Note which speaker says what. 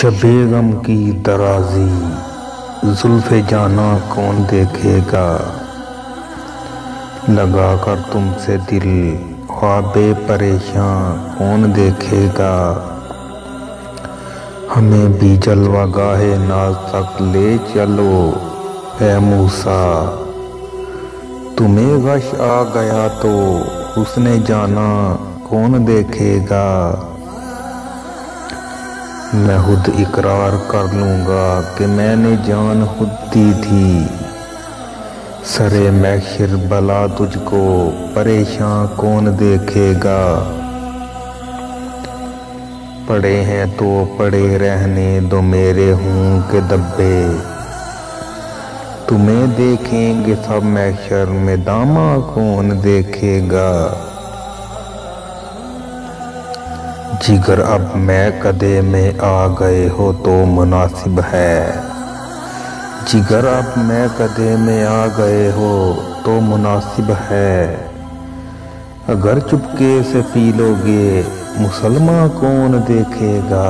Speaker 1: شبِ غم کی درازی زلف جاناں کون دیکھے گا، لگا کر تم سے دل خواب پریشاں کون دیکھے گا۔ ہمیں بھی جلوہ گاہ ناز تک لے چلو اے موسیٰ، تمہیں غش آ گیا تو حسن جاناں کون دیکھے گا۔ میں خود اقرار کر لوں گا کہ میں نے جان خود دی تھی، سرے محشر بلا تجھ کو پریشاں کون دیکھے گا۔ پڑے ہیں تو پڑے رہنے دو میرے خون کے دھبے، تمہیں دیکھیں گے سب محشر میں داماں کون دیکھے گا۔ جگر اب میں کدے میں آ گئے ہو تو مناسب ہے، جگر اب میں کدے میں آ گئے ہو تو مناسب ہے۔ اگر چپکے سے پی لو گے مسلماں کون دیکھے گا۔